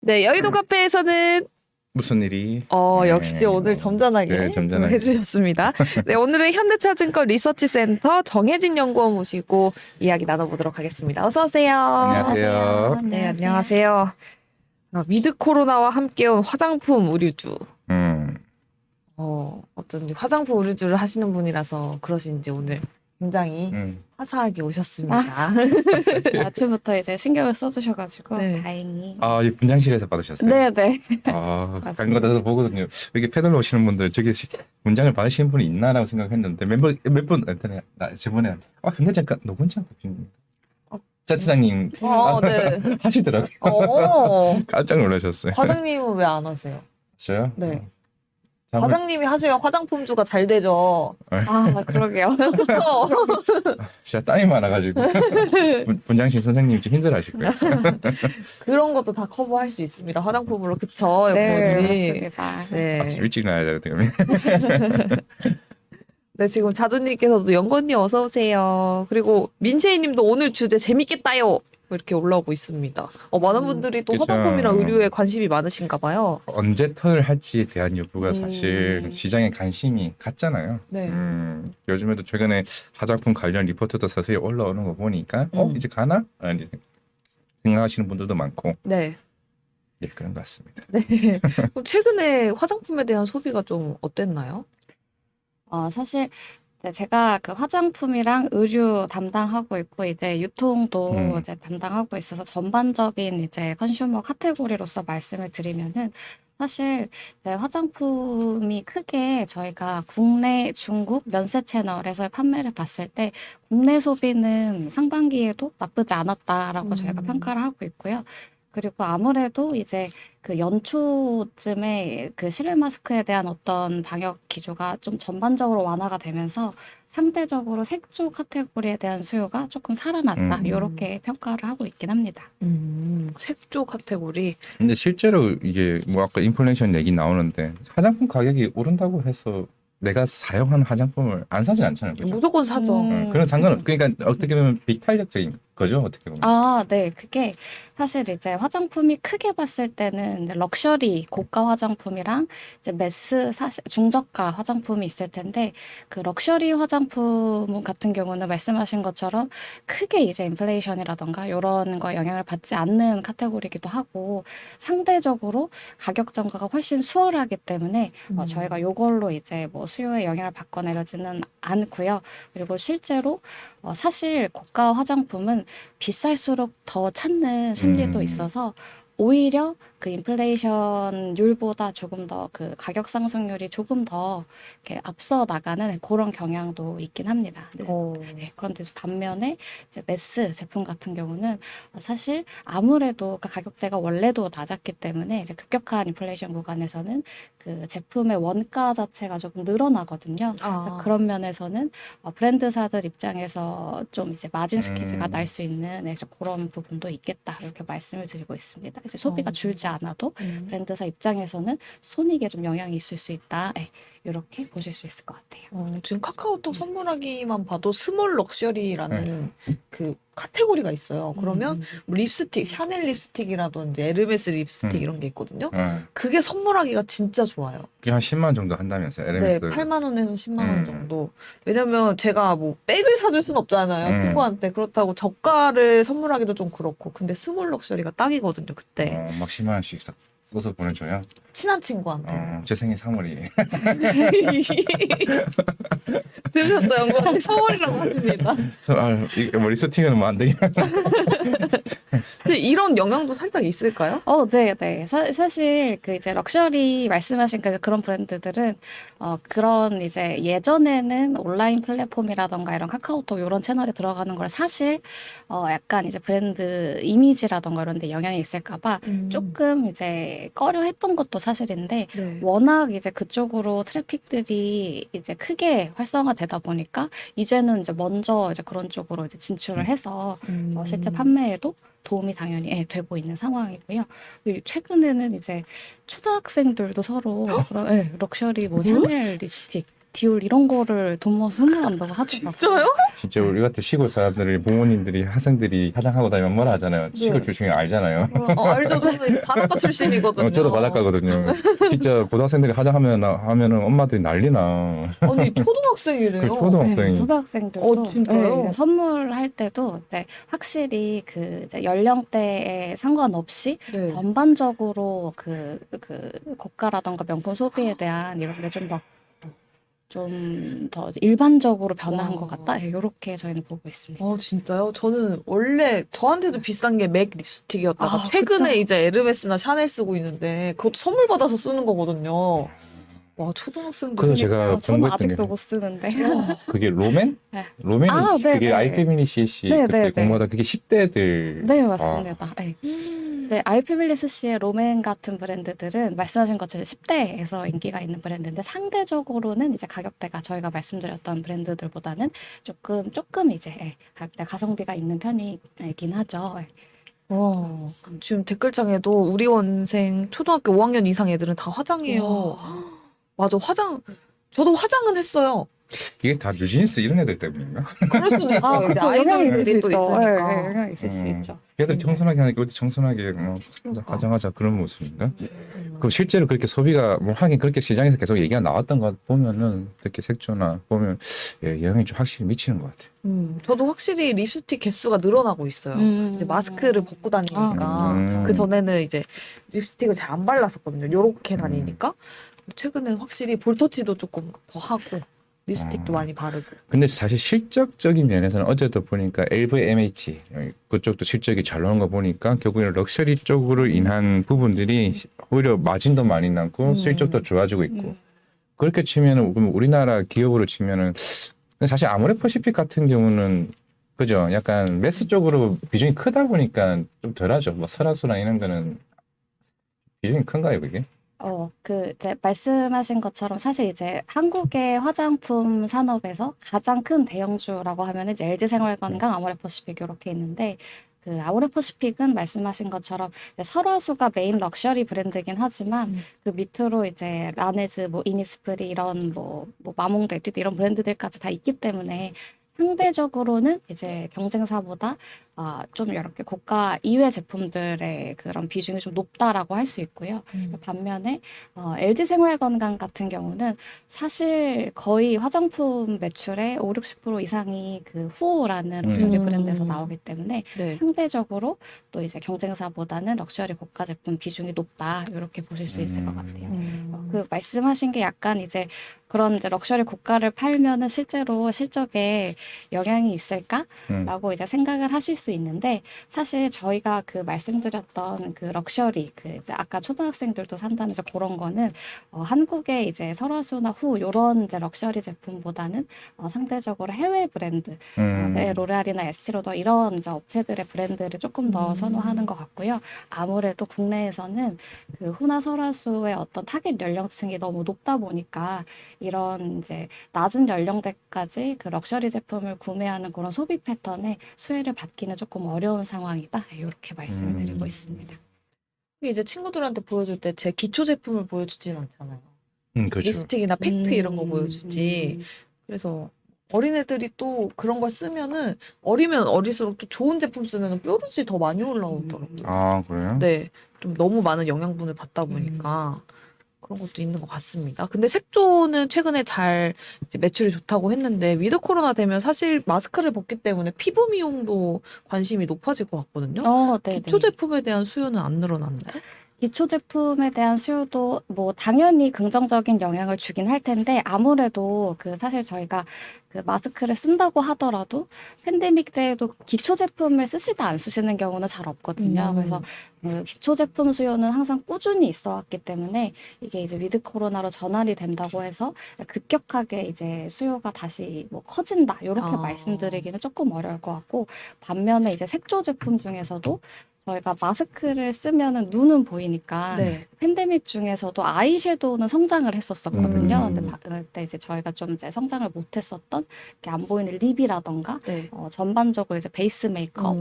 네, 여의도 카페에서는 무슨 일이? 역시 오늘 점잖하게 네, 점잖하게. 해주셨습니다. 네, 오늘은 현대차증권 리서치센터 정혜진 연구원 모시고 이야기 나눠보도록 하겠습니다. 어서 오세요. 안녕하세요. 네, 안녕하세요. 위드 코로나와 함께온 화장품 의류주. 어쩐지 화장품 의류주를 하시는 분이라서 그러신지 오늘 굉장히 화사하게 오셨습니다. 아침부터 이제 신경을 써주셔가지고 네. 다행히. 이 분장실에서 받으셨어요? 네네. 다른 거다 보거든요. 여기 패널 오시는 분들 저기 문장을 받으시는 분이 있나라고 생각했는데 몇분 저번에 현대장관 누군지 센터장님 네. 하시더라고요. 깜짝 놀라셨어요. 과장님은 왜 안 하세요? 저요? 네. 잠을- 과장님이 하셔야 화장품주가 잘 되죠. 아, 그러게요. 그렇죠? 진짜 땀이 많아가지고 분장실 선생님이 좀 힘들어하실 거예요. 그런 것도 다 커버할 수 있습니다. 화장품으로 그쵸? 네, 여러분이. 맞습니다. 네. 일찍 나야 되는데. 네, 지금 자주님께서도 영건님 어서 오세요. 그리고 민채이님도 오늘 주제 재밌겠다요. 이렇게 올라오고 있습니다. 많은 분들이 또 그쵸. 화장품이랑 의류에 관심이 많으신가 봐요. 언제 턴을 할지에 대한 여부가 사실 시장에 관심이 갔잖아요. 네. 요즘에도 최근에 화장품 관련 리포트도 서서히 올라오는 거 보니까 이제 가나? 이제 생각하시는 분들도 많고 네. 예, 그런 것 같습니다. 그럼 최근에 화장품에 대한 소비가 좀 어땠나요? 사실 이제 제가 그 화장품이랑 의류 담당하고 있고 이제 유통도 이제 담당하고 있어서 전반적인 이제 컨슈머 카테고리로서 말씀을 드리면은 사실 이제 화장품이 크게 저희가 국내, 중국 면세 채널에서 판매를 봤을 때 국내 소비는 상반기에도 나쁘지 않았다라고 저희가 평가를 하고 있고요. 그리고 아무래도 이제 그 연초쯤에 그 실내 마스크에 대한 어떤 방역 기조가 좀 전반적으로 완화가 되면서 상대적으로 색조 카테고리에 대한 수요가 조금 살아났다. 이렇게 평가를 하고 있긴 합니다. 색조 카테고리. 근데 실제로 이게 뭐 아까 인플레이션 얘기 나오는데 화장품 가격이 오른다고 해서 내가 사용하는 화장품을 안 사진 않잖아요. 그죠? 무조건 사죠. 그런 상관없. 그러니까 어떻게 보면 비탄력적인 거죠. 어떻게 보면. 네. 그게 사실 이제 화장품이 크게 봤을 때는 이제 럭셔리 고가 화장품이랑 이제 매스 사실 중저가 화장품이 있을 텐데 그 럭셔리 화장품 같은 경우는 말씀하신 것처럼 크게 이제 인플레이션이라던가 이런 거 영향을 받지 않는 카테고리이기도 하고 상대적으로 가격 전가가 훨씬 수월하기 때문에 저희가 요걸로 이제 뭐 수요에 영향을 받거나 이러지는 않고요. 그리고 실제로 사실 고가 화장품은 비쌀수록 더 찾는 심리도 있어서 오히려 그 인플레이션율보다 조금 더 그 가격 상승률이 조금 더 이렇게 앞서 나가는 그런 경향도 있긴 합니다. 네, 그런데 반면에 이제 매스 제품 같은 경우는 사실 아무래도 그 가격대가 원래도 낮았기 때문에 이제 급격한 인플레이션 구간에서는 그 제품의 원가 자체가 조금 늘어나거든요. 그런 면에서는 브랜드사들 입장에서 좀 이제 마진 스퀴즈가 날 수 있는 이제 그런 부분도 있겠다 이렇게 말씀을 드리고 있습니다. 이제 소비가 줄지 않아도 브랜드사 입장에서는 손익에 좀 영향이 있을 수 있다. 네, 이렇게 보실 수 있을 것 같아요. 지금 카카오톡 선물하기만 봐도 스몰 럭셔리라는 그 카테고리가 있어요. 그러면 뭐 립스틱, 샤넬 립스틱이라든지 에르메스 립스틱 이런 게 있거든요. 그게 선물하기가 진짜 좋아요. 그게 한 10만 정도 한다면서요. 네, LMS. 8만 원에서 10만 원 정도. 왜냐면 제가 뭐 백을 사줄 순 없잖아요. 친구한테. 그렇다고 저가를 선물하기도 좀 그렇고. 근데 스몰 럭셔리가 딱이거든요, 그때. 막 10만 원씩 써서 보내줘요. 친한 친구한테. 제 생일 3월이에요. 들으셨죠? 연구원이 서월이라고 하십니다. 뭐 리스팅은 뭐 안 되긴 근데 이런 영향도 살짝 있을까요? 네. 사실 그 이제 럭셔리 말씀하신 그런 브랜드들은 그런 이제 예전에는 온라인 플랫폼이라던가 이런 카카오톡 이런 채널에 들어가는 걸 사실 약간 이제 브랜드 이미지라던가 이런 데 영향이 있을까봐 조금 이제 꺼려 했던 것도 사실인데 네. 워낙 이제 그쪽으로 트래픽들이 이제 크게 활성화되다 보니까 이제는 이제 먼저 이제 그런 쪽으로 이제 진출을 해서 실제 판매에도 도움이 당연히 되고 있는 상황이고요. 그리고 최근에는 이제 초등학생들도 서로 럭셔리 뭐 샤넬 립스틱 디올 이런 거를 돈 모아서 선물한다고 하더라고요. 진짜요? 진짜 우리 같은 시골 사람들이 부모님들이 학생들이 화장하고 다니면 뭐라 하잖아요. 시골 출신이 알잖아요. 알죠. 저는 바닷가 출신이거든요. 저도 바닷가거든요. 진짜 고등학생들이 하면은 엄마들이 난리나. 아니 초등학생이래요. 그 초등학생이. 네, 초등학생들도 진짜요? 이제 선물할 때도 이제 확실히 그 이제 연령대에 상관없이 네. 전반적으로 그 고가라던가 명품 소비에 대한 이런 게 좀 더 일반적으로 변화한 와. 것 같다. 이렇게 저희는 보고 있습니다. 진짜요? 저는 원래 저한테도 비싼 게 맥 립스틱이었다가 아, 최근에 그쵸? 이제 에르메스나 샤넬 쓰고 있는데 그것도 선물 받아서 쓰는 거거든요. 와 초등학생들. 그래서 제가 저는 공부했던 아직도 게 못 쓰는데. 그게 로맨? 네. 로맨이 아, 네, 그게 네. 아이패밀리 CC 네, 그때 네, 네. 공부하다 그게 10대들. 네, 맞습니다. 네. 이제 아이피밀리스 씨의 로맨 같은 브랜드들은 말씀하신 것처럼 10대에서 인기가 있는 브랜드인데 상대적으로는 이제 가격대가 저희가 말씀드렸던 브랜드들보다는 조금 이제 가격대 가성비가 있는 편이긴 하죠. 와 지금 댓글창에도 우리 원생 초등학교 5학년 이상 애들은 다 화장해요. 맞아 화장. 저도 화장은 했어요. 이게 다 뉴진스 이런 애들 때문인가? 그럴 수도 있어요. 아, 이제 그쵸. 영향이 있을 수 아이돌들이 또 있죠. 있으니까. 네, 영향이 있을 수 음. 있죠. 걔들 청순하게 하니까 우리 청순하게 화장하자 그런 모습인가? 그럼 실제로 그렇게 소비가 뭐 하긴 그렇게 시장에서 계속 얘기가 나왔던 것 보면은 특히 색조나 보면 영향이 좀 확실히 미치는 것 같아요. 저도 확실히 립스틱 개수가 늘어나고 있어요. 이제 마스크를 벗고 다니니까. 음. 그 전에는 이제 립스틱을 잘 안 발랐었거든요. 요렇게 다니니까. 최근엔 확실히 볼터치도 조금 더 하고 립스틱도 많이 바르고. 근데 사실 실적적인 면에서는 어제도 보니까 LVMH 그쪽도 실적이 잘 나온 거 보니까 결국에는 럭셔리 쪽으로 인한 부분들이 오히려 마진도 많이 남고 실적도 좋아지고 있고 그렇게 치면은 그럼 우리나라 기업으로 치면은 근데 사실 아모레퍼시픽 같은 경우는 그죠 약간 매스 쪽으로 비중이 크다 보니까 좀 덜하죠. 뭐 설화수나 이런 거는 비중이 큰가요 그게? 이제 말씀하신 것처럼 사실 이제 한국의 화장품 산업에서 가장 큰 대형주라고 하면 이제 LG생활건강, 아모레퍼시픽 이렇게 있는데 그 아모레퍼시픽은 말씀하신 것처럼 이제 설화수가 메인 럭셔리 브랜드긴 하지만 그 밑으로 이제 라네즈, 뭐 이니스프리 이런 뭐 마몽드, 에뛰드 이런 브랜드들까지 다 있기 때문에 상대적으로는 이제 경쟁사보다 좀 이렇게 고가 이외 제품들의 그런 비중이 좀 높다라고 할 수 있고요. 반면에 LG생활건강 같은 경우는 사실 거의 화장품 매출의 5-60% 이상이 그 후오라는 럭셔리 브랜드에서 나오기 때문에 네. 상대적으로 또 이제 경쟁사보다는 럭셔리 고가 제품 비중이 높다 이렇게 보실 수 있을 것 같아요. 그 말씀하신 게 약간 이제 그런 이제 럭셔리 고가를 팔면은 실제로 실적에 영향이 있을까라고 이제 생각을 하실 수 있는데 사실 저희가 그 말씀드렸던 그 럭셔리 그 이제 아까 초등학생들도 산다는 이제 그런 거는 한국의 이제 설화수나 후 요런 이제 럭셔리 제품보다는 상대적으로 해외 브랜드 이제 로레알이나 에스티로더 이런 이제 업체들의 브랜드를 조금 더 선호하는 것 같고요. 아무래도 국내에서는 그 후나 설화수의 어떤 타겟 연령층이 너무 높다 보니까 이런 이제 낮은 연령대까지 그 럭셔리 제품을 구매하는 그런 소비 패턴에 수혜를 받기는 조금 어려운 상황이다. 이렇게 말씀을 드리고 있습니다. 이제 친구들한테 보여줄 때 제 기초 제품을 보여주진 않잖아요. 그렇죠. 립스틱이나 팩트 이런 거 보여주지. 그래서 어린애들이 또 그런 걸 쓰면은 어리면 어릴수록 또 좋은 제품 쓰면 뾰루지 더 많이 올라오더라고요. 아 그래요? 네, 좀 너무 많은 영양분을 받다 보니까 그런 것도 있는 것 같습니다. 근데 색조는 최근에 잘 이제 매출이 좋다고 했는데 위드 코로나 되면 사실 마스크를 벗기 때문에 피부 미용도 관심이 높아질 것 같거든요. 네, 기초 제품에 대한 수요는 안 늘어났나요? 기초 제품에 대한 수요도 뭐 당연히 긍정적인 영향을 주긴 할 텐데 아무래도 그 사실 저희가 그 마스크를 쓴다고 하더라도 팬데믹 때에도 기초 제품을 쓰시다 안 쓰시는 경우는 잘 없거든요. 그래서 그 기초 제품 수요는 항상 꾸준히 있어 왔기 때문에 이게 이제 위드 코로나로 전환이 된다고 해서 급격하게 이제 수요가 다시 뭐 커진다 이렇게 말씀드리기는 조금 어려울 것 같고 반면에 이제 색조 제품 중에서도 저희가 마스크를 쓰면은 눈은 보이니까 네. 팬데믹 중에서도 아이섀도우는 성장을 했었거든요. 음. 근데 그때 이제 저희가 좀 이제 성장을 못했었던 이렇게 안 보이는 립이라던가 네. 전반적으로 이제 베이스 메이크업,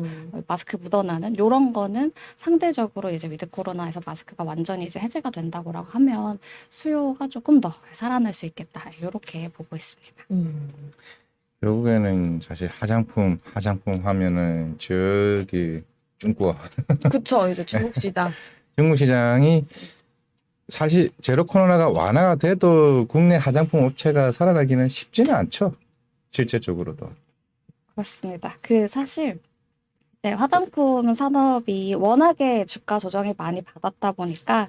마스크 묻어나는 요런 거는 상대적으로 이제 위드 코로나에서 마스크가 완전히 이제 해제가 된다고 하면 수요가 조금 더 살아날 수 있겠다. 요렇게 보고 있습니다. 결국에는 사실 화장품 하면은 저기 중국 그쵸. 이제 중국 시장. 중국 시장이 사실 제로 코로나가 완화가 돼도 국내 화장품 업체가 살아나기는 쉽지는 않죠. 실제적으로도. 그렇습니다. 그 사실 네, 화장품 산업이 워낙에 주가 조정이 많이 받았다 보니까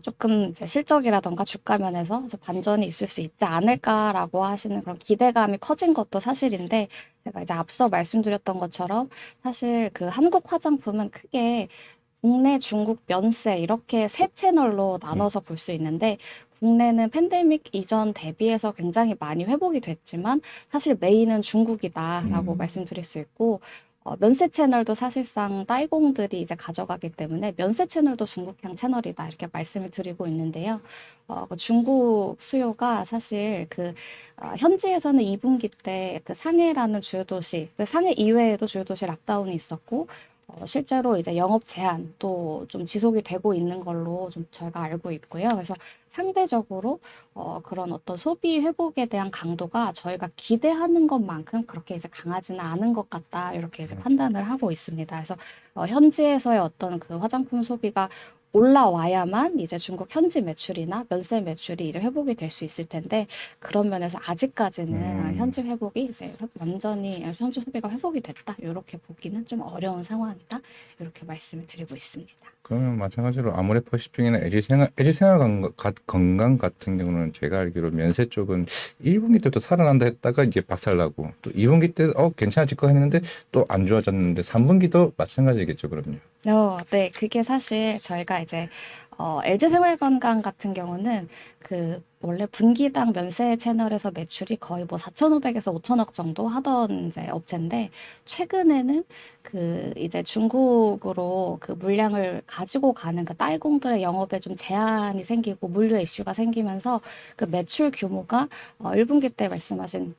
조금 이제 실적이라던가 주가 면에서 좀 반전이 있을 수 있지 않을까라고 하시는 그런 기대감이 커진 것도 사실인데 제가 이제 앞서 말씀드렸던 것처럼 사실 그 한국 화장품은 크게 국내, 중국, 면세 이렇게 세 채널로 나눠서 볼 수 있는데 국내는 팬데믹 이전 대비해서 굉장히 많이 회복이 됐지만 사실 메인은 중국이다라고 말씀드릴 수 있고 면세 채널도 사실상 따이공들이 이제 가져가기 때문에 면세 채널도 중국향 채널이다 이렇게 말씀을 드리고 있는데요. 그 중국 수요가 사실 현지에서는 2분기 때 그 상해라는 주요 도시, 그 상해 이외에도 주요 도시 락다운이 있었고 실제로 이제 영업 제한도 좀 지속이 되고 있는 걸로 좀 저희가 알고 있고요. 그래서 상대적으로 그런 어떤 소비 회복에 대한 강도가 저희가 기대하는 것만큼 그렇게 이제 강하지는 않은 것 같다. 이렇게 이제 판단을 하고 있습니다. 그래서 현지에서의 어떤 그 화장품 소비가 올라와야만 이제 중국 현지 매출이나 면세 매출이 이제 회복이 될 수 있을 텐데 그런 면에서 아직까지는 현지 회복이 이제 완전히 현지 소비가 회복이 됐다 이렇게 보기는 좀 어려운 상황이다 이렇게 말씀을 드리고 있습니다. 그러면 마찬가지로 아모레퍼시픽이나 LG생활 건강 같은 경우는 제가 알기로 면세 쪽은 1분기 때도 살아난다 했다가 이게 박살나고 또 2분기 때 괜찮아질 거 했는데 또 안 좋아졌는데 3분기도 마찬가지겠죠, 그럼요. 네, 그게 사실 저희가 이제 LG생활건강 같은 경우는 그 원래 분기당 면세 채널에서 매출이 거의 뭐 4,500에서 5,000억 정도 하던 이제 업체인데 최근에는 그 이제 중국으로 그 물량을 가지고 가는 그 딸공들의 영업에 좀 제한이 생기고 물류 이슈가 생기면서 그 매출 규모가 1분기 때 말씀하신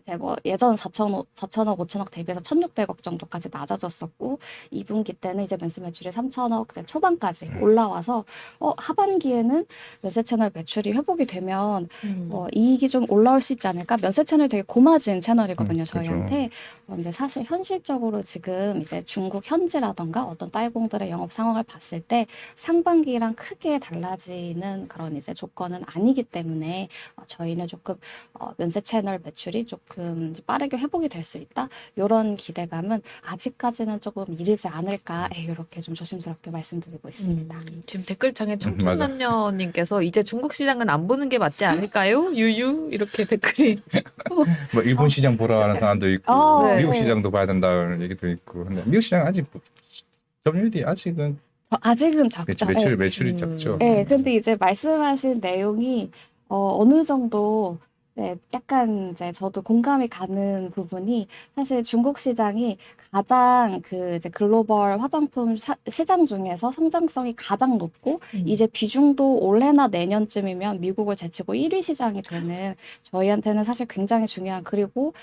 이제 뭐 예전 4,000억, 5천억 대비해서 1,600억 정도까지 낮아졌었고 2분기 때는 이제 면세 매출이 3,000억 초반까지 올라와서 하반기에는 면세 채널 매출이 회복이 되면 이익이 좀 올라올 수 있지 않을까? 면세 채널이 되게 고마진 채널이거든요, 저희한테. 근데 사실 현실적으로 지금 이제 중국 현지라던가 어떤 딸공들의 영업 상황을 봤을 때 상반기랑 크게 달라지는 그런 이제 조건은 아니기 때문에 저희는 조금 면세 채널 매출이 조금 빠르게 회복이 될 수 있다. 이런 기대감은 아직까지는 조금 이르지 않을까. 이렇게 좀 조심스럽게 말씀드리고 있습니다. 지금 댓글창에 청춘남녀님께서 이제 중국 시장은 안 보는 게 맞지 않을까요? 유유 이렇게 댓글이. 뭐 일본 시장 보러 가는 사람도 있고 네. 미국 시장도 봐야 된다는 얘기도 있고 근데 미국 시장 아직 점유율이 아직은 아직은 적죠. 매출이 작죠. 네, 근데 이제 말씀하신 내용이 어느 정도 약간 이제 저도 공감이 가는 부분이 사실 중국 시장이 가장 그 이제 글로벌 화장품 시장 중에서 성장성이 가장 높고 이제 비중도 올해나 내년쯤이면 미국을 제치고 1위 시장이 되는 저희한테는 사실 굉장히 중요한 그리고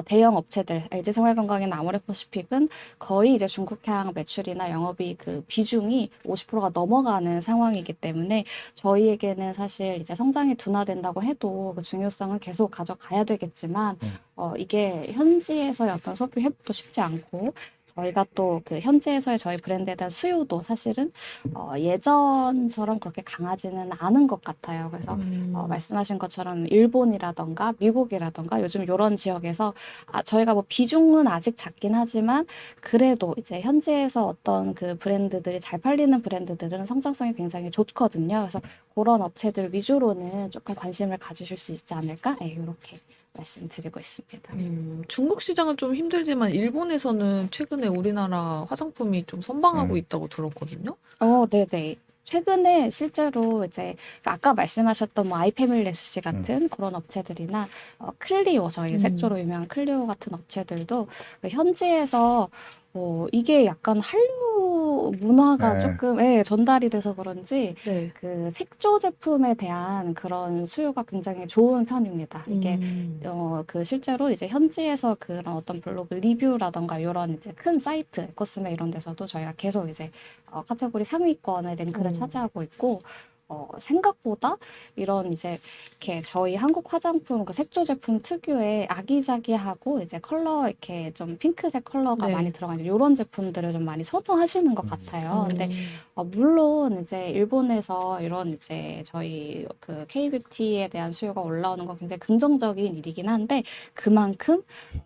대형 업체들, LG생활건강이나 아모레퍼시픽은 거의 이제 중국향 매출이나 영업이 그 비중이 50%가 넘어가는 상황이기 때문에 저희에게는 사실 이제 성장이 둔화된다고 해도 그 중요성은 계속 가져가야 되겠지만 이게 현지에서의 어떤 소비 회복도 쉽지 않고 저희가 또 그 현지에서의 저희 브랜드에 대한 수요도 사실은 예전처럼 그렇게 강하지는 않은 것 같아요. 그래서 말씀하신 것처럼 일본이라던가 미국이라던가 요즘 이런 지역에서 저희가 뭐 비중은 아직 작긴 하지만 그래도 이제 현지에서 어떤 그 브랜드들이 잘 팔리는 브랜드들은 성장성이 굉장히 좋거든요. 그래서 그런 업체들 위주로는 조금 관심을 가지실 수 있지 않을까? 이렇게 말씀드리고 있습니다. 중국 시장은 좀 힘들지만 일본에서는 최근에 우리나라 화장품이 좀 선방하고 있다고 들었거든요. 네네. 최근에 실제로 이제 아까 말씀하셨던 뭐 아이패밀리스 같은 그런 업체들이나 클리오 저희 색조로 유명한 클리오 같은 업체들도 현지에서 이게 약간 한류 문화가 네. 조금 전달이 돼서 그런지 네. 그 색조 제품에 대한 그런 수요가 굉장히 좋은 편입니다. 이게 그 실제로 이제 현지에서 그런 어떤 블로그 리뷰라던가 이런 이제 큰 사이트, 코스메 이런 데서도 저희가 계속 이제 카테고리 상위권의 랭크를 차지하고 있고, 생각보다 이런 이제 이렇게 저희 한국 화장품 그 색조 제품 특유의 아기자기하고 이제 컬러 이렇게 좀 핑크색 컬러가 네. 많이 들어간 이런 제품들을 좀 많이 선호하시는 것 같아요. 근데 물론 이제 일본에서 이런 이제 저희 그 K뷰티에 대한 수요가 올라오는 건 굉장히 긍정적인 일이긴 한데 그만큼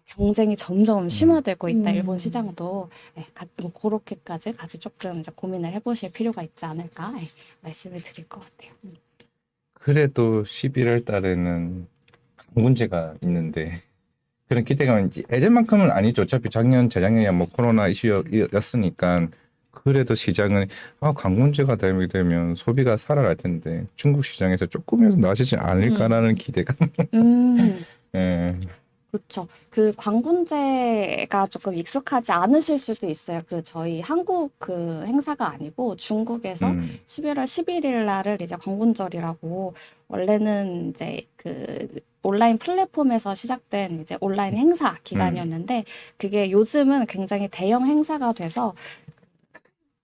경쟁이 점점 심화되고 있다. 일본 시장도 뭐 그렇게까지 같이 조금 이제 고민을 해보실 필요가 있지 않을까 말씀을 드릴 것 같아요. 그래도 11월 달에는 문제가 있는데 그런 기대감은 예전만큼은 아니죠. 어차피 작년, 재작년이야 뭐 코로나 이슈였으니까 그래도 시장은 관공제가 되면 소비가 살아날 텐데 중국 시장에서 조금이라도 나아지지 않을까라는 기대감. 예. 그렇죠. 그 관군제가 조금 익숙하지 않으실 수도 있어요. 그 저희 한국 그 행사가 아니고 중국에서 11월 11일 날을 이제 관군절이라고 원래는 이제 그 온라인 플랫폼에서 시작된 이제 온라인 행사 기간이었는데 그게 요즘은 굉장히 대형 행사가 돼서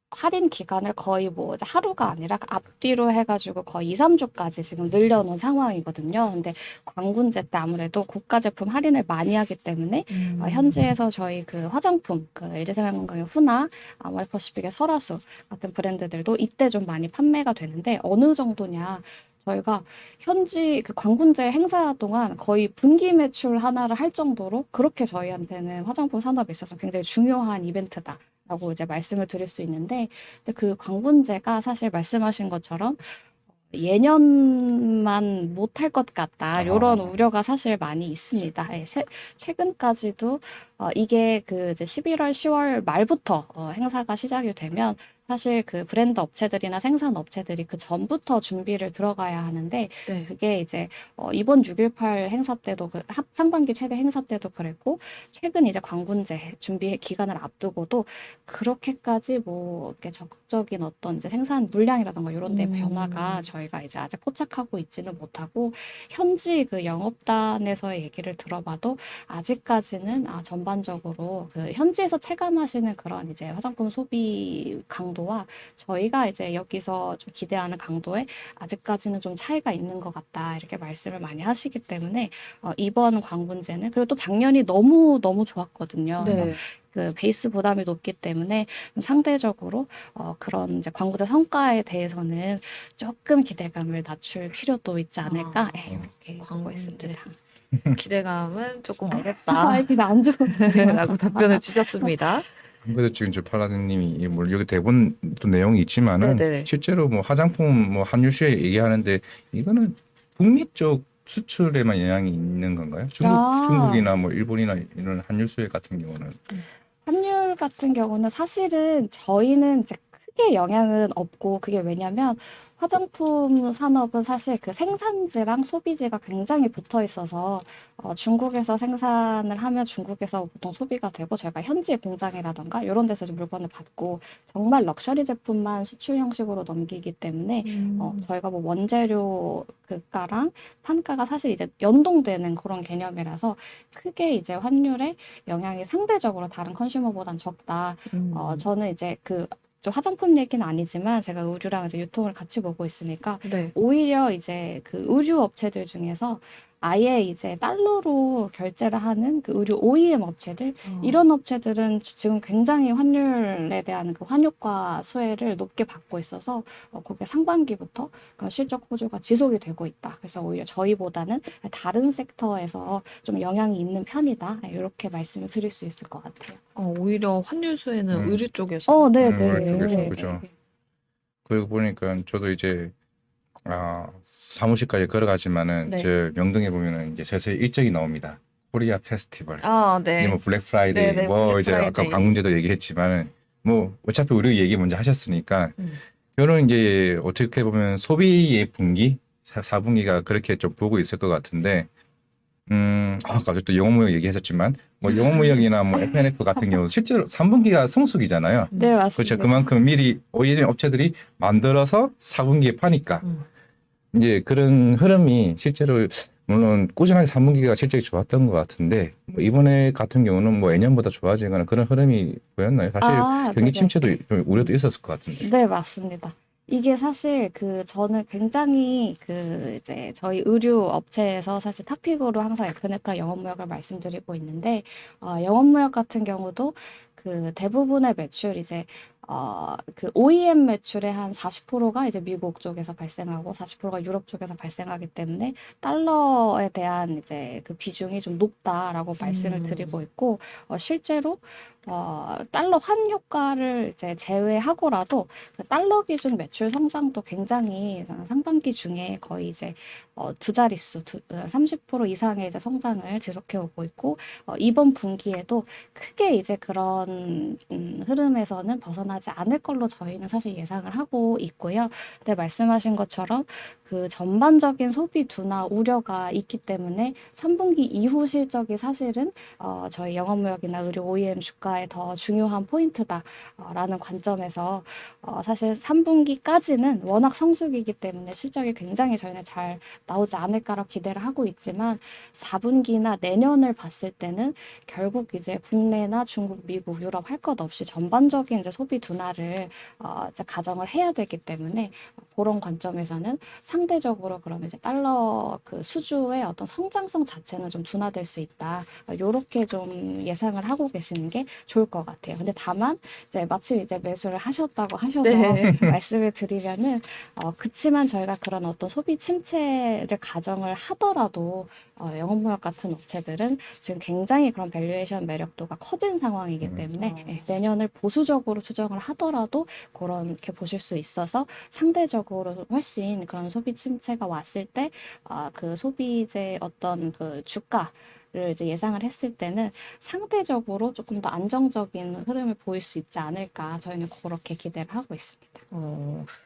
할인 기간을 거의 뭐 이제 하루가 아니라 앞뒤로 해가지고 거의 2, 3주까지 지금 늘려놓은 상황이거든요. 근데 관군제 때 아무래도 고가 제품 할인을 많이 하기 때문에 현지에서 저희 그 화장품, 그 LG생활건강의 후나, 아모레퍼시픽의 설화수 같은 브랜드들도 이때 좀 많이 판매가 되는데 어느 정도냐? 저희가 현지 그 관군제 행사 동안 거의 분기 매출 하나를 할 정도로 그렇게 저희한테는 화장품 산업에 있어서 굉장히 중요한 이벤트다. 라고 이제 말씀을 드릴 수 있는데, 근데 그 관군제가 사실 말씀하신 것처럼 예년만 못할 것 같다. 이런 우려가 사실 많이 있습니다. 최근까지도 이게 그 이제 11월, 10월 말부터 행사가 시작이 되면 사실 그 브랜드 업체들이나 생산 업체들이 그 전부터 준비를 들어가야 하는데 네. 그게 이제 이번 6.18 행사 때도 그 상반기 최대 행사 때도 그랬고 최근 이제 관군제 준비 기간을 앞두고도 그렇게까지 뭐 이렇게 적극적인 어떤 이제 생산 물량이라던가 이런 데 변화가 저희가 이제 아직 포착하고 있지는 못하고 현지 그 영업단에서의 얘기를 들어봐도 아직까지는 전반적으로 그 현지에서 체감하시는 그런 이제 화장품 소비 강도와 저희가 이제 여기서 좀 기대하는 강도에 아직까지는 좀 차이가 있는 것 같다 이렇게 말씀을 많이 하시기 때문에 이번 관군제는 그리고 또 작년이 너무 좋았거든요. 네. 그래서 그 베이스 부담이 높기 때문에 좀 상대적으로 그런 이제 광고제 성과에 대해서는 조금 기대감을 낮출 필요도 있지 않을까 이렇게 보고 광군제. 있습니다. 기대감은 조금 아, 어렵다. 이게 안 좋은 라고 답변을 주셨습니다. 그래서 지금 저 팔라드님이 뭐 여기 대본 또 내용이 있지만은 네네. 실제로 뭐 화장품 뭐 환율 수요 얘기하는데 이거는 북미 쪽 수출에만 영향이 있는 건가요? 중국이나 뭐 일본이나 이런 환율 수요 같은 경우는 환율 같은 경우는 사실은 저희는 이제 크게 영향은 없고 그게 왜냐면 화장품 산업은 사실 그 생산지랑 소비지가 굉장히 붙어 있어서 중국에서 생산을 하면 중국에서 보통 소비가 되고 저희가 현지 공장이라던가 이런 데서 좀 물건을 받고 정말 럭셔리 제품만 수출 형식으로 넘기기 때문에 저희가 뭐 원재료 그가랑 판가가 사실 이제 연동되는 그런 개념이라서 크게 이제 환율에 영향이 상대적으로 다른 컨슈머보단 적다. 저는 이제 저 화장품 얘기는 아니지만 제가 의류랑 이제 유통을 같이 보고 있으니까 네. 오히려 이제 그 의류 업체들 중에서 아예 이제 달러로 결제를 하는 그 의류 OEM 업체들 이런 업체들은 지금 굉장히 환율에 대한 그 환율과 수혜를 높게 받고 있어서 그게 상반기부터 그런 실적 호조가 지속이 되고 있다. 그래서 오히려 저희보다는 다른 섹터에서 좀 영향이 있는 편이다. 이렇게 말씀을 드릴 수 있을 것 같아요. 오히려 환율 수혜는 의류 쪽에서. 네네. 의류 쪽에서 네. 그죠. 그리고 보니까 저도 이제 사무실까지 걸어가지만은 네. 저 명동에 보면은 이제 슬슬 일정이 나옵니다. 코리아 페스티벌. 네. 이제 뭐 블랙 프라이데이, 네네, 뭐 블랙 이제 프라이데이. 아까 광운제도 얘기했지만은 뭐 어차피 우리 얘기 먼저 하셨으니까 이런 이제 어떻게 보면 소비의 분기, 4분기가 그렇게 좀 보고 있을 것 같은데, 아까 또 영어 모형 얘기했었지만 뭐 영업무역이나 뭐 F&F 같은 경우 실제로 3분기가 성수기잖아요. 네, 맞습니다. 그렇죠. 그만큼 미리 OEM 업체들이 만들어서 4분기에 파니까 음. 이제 그런 흐름이 실제로 물론 꾸준하게 3분기가 실적이 좋았던 것 같은데 뭐 이번에 같은 경우는 뭐 예년보다 좋아지거나 그런 흐름이 보였나요? 사실 경기 네네. 침체도 좀 우려도 있었을 것 같은데. 네, 맞습니다. 이게 사실 저는 굉장히 이제 저희 의류 업체에서 사실 탑픽으로 항상 F&F랑 영업무역을 말씀드리고 있는데, 영업무역 같은 경우도 대부분의 매출 이제 OEM 매출의 한 40%가 이제 미국 쪽에서 발생하고 40%가 유럽 쪽에서 발생하기 때문에 달러에 대한 이제 그 비중이 좀 높다라고 말씀을 드리고 있고, 실제로 달러 환 효과를 이제 제외하고라도 그 달러 기준 매출 성장도 굉장히 상반기 중에 거의 이제 두 자릿수 30% 이상의 이제 성장을 지속해 오고 있고, 이번 분기에도 크게 이제 그런 흐름에서는 벗어나지 않을 걸로 저희는 사실 예상을 하고 있고요. 근데 말씀하신 것처럼 그 전반적인 소비 둔화 우려가 있기 때문에 3분기 이후 실적이 사실은 저희 영업무역이나 의류 OEM 주가에 더 중요한 포인트다라는 관점에서 사실 3분기까지는 워낙 성수기이기 때문에 실적이 굉장히 저희는 잘 나오지 않을까라고 기대를 하고 있지만 4분기나 내년을 봤을 때는 결국 이제 국내나 중국, 미국, 유럽 할 것 없이 전반적인 이제 소비 둔화를 이제 가정을 해야 되기 때문에 그런 관점에서는 상대적으로 그러면 이제 달러 그 수주의 어떤 성장성 자체는 좀 둔화될 수 있다. 요렇게 좀 예상을 하고 계시는 게 좋을 것 같아요. 근데 다만 이제 마침 이제 매수를 하셨다고 하셔서 네. 말씀을 드리면은 그치만 저희가 그런 어떤 소비 침체를 가정을 하더라도 영업무역 같은 업체들은 지금 굉장히 그런 밸류에이션 매력도가 커진 상황이기 때문에 내년을 보수적으로 추정을 하더라도 그렇게 보실 수 있어서 상대적으로 훨씬 그런 소비 침체가 왔을 때 그 소비재 어떤 그 주가를 이제 예상을 했을 때는 상대적으로 조금 더 안정적인 흐름을 보일 수 있지 않을까 저희는 그렇게 기대를 하고 있습니다.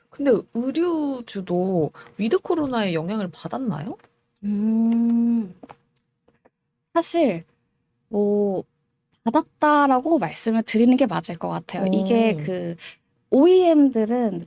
근데 의류주도 위드 코로나의 영향을 받았나요? 사실 뭐 받았다라고 말씀을 드리는 게 맞을 것 같아요. 이게 OEM들은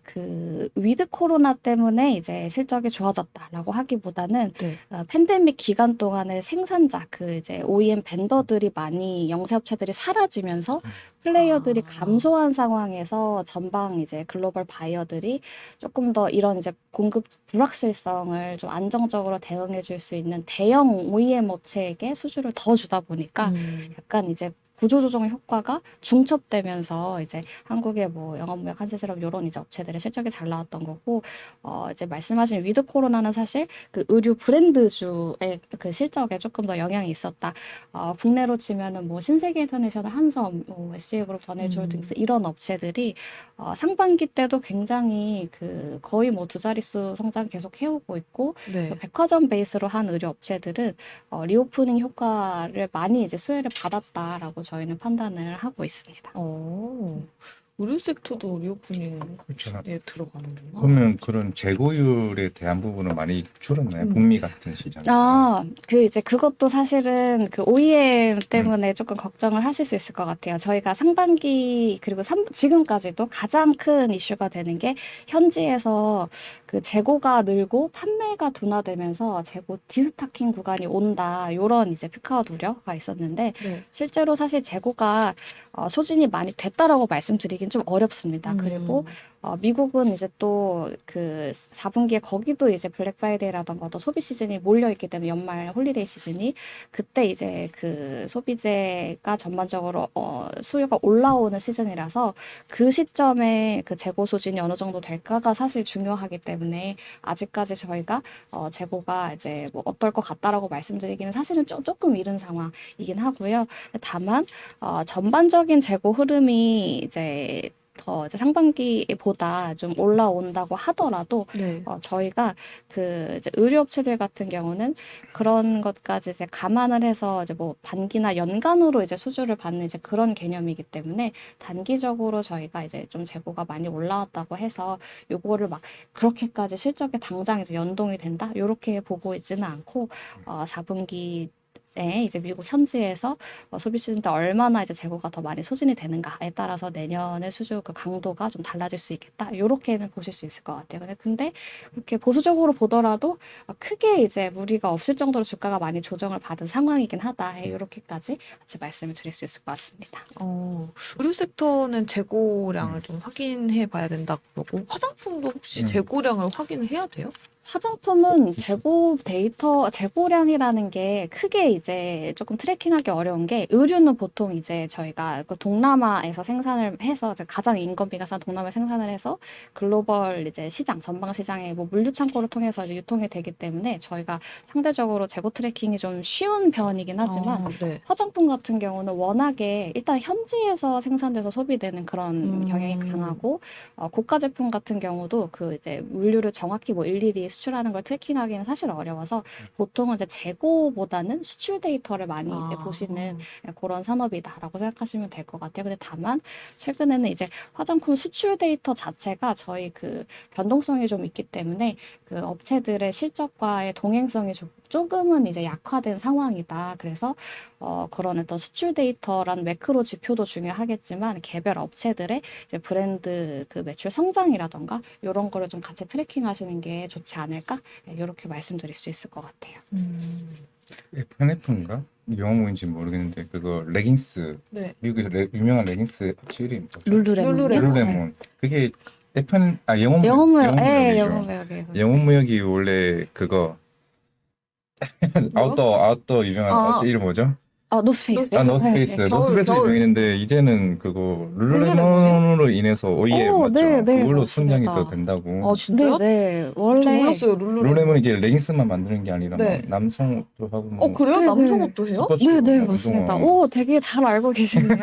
위드 코로나 때문에 이제 실적이 좋아졌다라고 하기보다는 네. 팬데믹 기간 동안에 생산자 이제 OEM 벤더들이 많이 영세업체들이 사라지면서 플레이어들이 감소한 상황에서 전방 이제 글로벌 바이어들이 조금 더 이런 이제 공급 불확실성을 좀 안정적으로 대응해 줄 수 있는 대형 OEM 업체에게 수주를 더 주다 보니까 약간 이제 구조조정 효과가 중첩되면서 이제 한국의 뭐 영업무역 한세스럽 이런 이제 업체들의 실적이 잘 나왔던 거고 이제 말씀하신 위드 코로나는 사실 의류 브랜드주의 실적에 조금 더 영향이 있었다. 국내로 치면은 뭐 신세계 인터내셔널, 한섬, 뭐 SJ그룹, 더네일즈홀딩스 이런 업체들이 상반기 때도 굉장히 거의 뭐 두 자릿수 성장 계속 해오고 있고 네. 백화점 베이스로 한 의류 업체들은 리오프닝 효과를 많이 이제 수혜를 받았다라고 저희는 판단을 하고 있습니다. 의류 섹터도 리오프닝에 그렇죠. 들어가는구나. 그러면 그런 재고율에 대한 부분은 많이 줄었나요? 북미 같은 시장. 이제 그것도 사실은 OEM 때문에 조금 걱정을 하실 수 있을 것 같아요. 저희가 상반기 그리고 지금까지도 가장 큰 이슈가 되는 게 현지에서 재고가 늘고 판매가 둔화되면서 재고 디스타킹 구간이 온다. 요런 이제 피크아웃 우려가 있었는데 네. 실제로 사실 재고가 소진이 많이 됐다라고 말씀드리긴 좀 어렵습니다. 그리고 미국은 이제 또 4분기에 거기도 이제 블랙 프라이데이라던가 또 소비 시즌이 몰려 있기 때문에 연말 홀리데이 시즌이 그때 이제 소비재가 전반적으로 수요가 올라오는 시즌이라서 그 시점에 재고 소진이 어느 정도 될까가 사실 중요하기 때문에 아직까지 저희가 재고가 이제 뭐 어떨 것 같다라고 말씀드리기는 사실은 조금 이른 상황이긴 하고요. 다만 전반적인 재고 흐름이 이제 더 이제 상반기보다 좀 올라온다고 하더라도 네. 저희가 이제 의류업체들 같은 경우는 그런 것까지 이제 감안을 해서 이제 뭐 반기나 연간으로 이제 수주를 받는 이제 그런 개념이기 때문에 단기적으로 저희가 이제 좀 재고가 많이 올라왔다고 해서 요거를 막 그렇게까지 실적에 당장 이제 연동이 된다 요렇게 보고 있지는 않고 4분기 이제 미국 현지에서 소비 시즌 때 얼마나 이제 재고가 더 많이 소진이 되는가에 따라서 내년의 수주 그 강도가 좀 달라질 수 있겠다. 이렇게는 보실 수 있을 것 같아요. 근데 이렇게 보수적으로 보더라도 크게 이제 무리가 없을 정도로 주가가 많이 조정을 받은 상황이긴 하다. 이렇게까지 같이 말씀을 드릴 수 있을 것 같습니다. 의류 섹터는 재고량을 좀 확인해 봐야 된다고 그러고 화장품도 혹시 재고량을 확인을 해야 돼요? 화장품은 재고량이라는 게 크게 이제 조금 트래킹하기 어려운 게 의류는 보통 이제 저희가 그 동남아에서 생산을 해서 이제 가장 인건비가 싼 동남아에 생산을 해서 글로벌 이제 시장, 전방 시장에 뭐 물류 창고를 통해서 이제 유통이 되기 때문에 저희가 상대적으로 재고 트래킹이 좀 쉬운 편이긴 하지만 네. 화장품 같은 경우는 워낙에 일단 현지에서 생산돼서 소비되는 그런 경향이 강하고 고가 제품 같은 경우도 그 이제 물류를 정확히 뭐 일일이 수출하는 걸 트래킹하기는 사실 어려워서 보통은 이제 재고보다는 수출 데이터를 많이 이제 보시는 그런 산업이다라고 생각하시면 될 것 같아요. 근데 다만 최근에는 이제 화장품 수출 데이터 자체가 저희 그 변동성이 좀 있기 때문에 그 업체들의 실적과의 동행성이 조금은 이제 약화된 상황이다. 그래서 그런 어떤 수출 데이터란 매크로 지표도 중요하겠지만 개별 업체들의 이제 브랜드 그 매출 성장이라던가 이런 거를 좀 같이 트래킹하시는 게 좋지 않을까? 이렇게 말씀드릴 수 있을 것 같아요. FNF인가? 영어 뭐인지 모르겠는데 그거 레깅스 네. 미국에서 유명한 레깅스 업체 이름이 뭐죠? 룰루레몬. 룰루레몬. 그게 영어 영어무역, 무역이죠. 영어 무역이 원래 그거 아웃도어 유명한 업체 이름 뭐죠? 노스페이스. 노스페이스. 노스페이스 겨울. 유명했는데 이제는 그거 룰루레몬으로 인해서 OEM 맞죠? 네, 그걸로 맞습니다. 순장이 더 된다고. 진짜요? 네. 저 원래 몰랐어요, 룰루레몬. 룰루레몬이 이제 레깅스만 만드는 게 아니라 네. 막 남성 옷도 하고 뭐 그래요? 네, 남성 네. 옷도 해요? 스포츠, 네, 운동화. 맞습니다. 오, 되게 잘 알고 계시네요.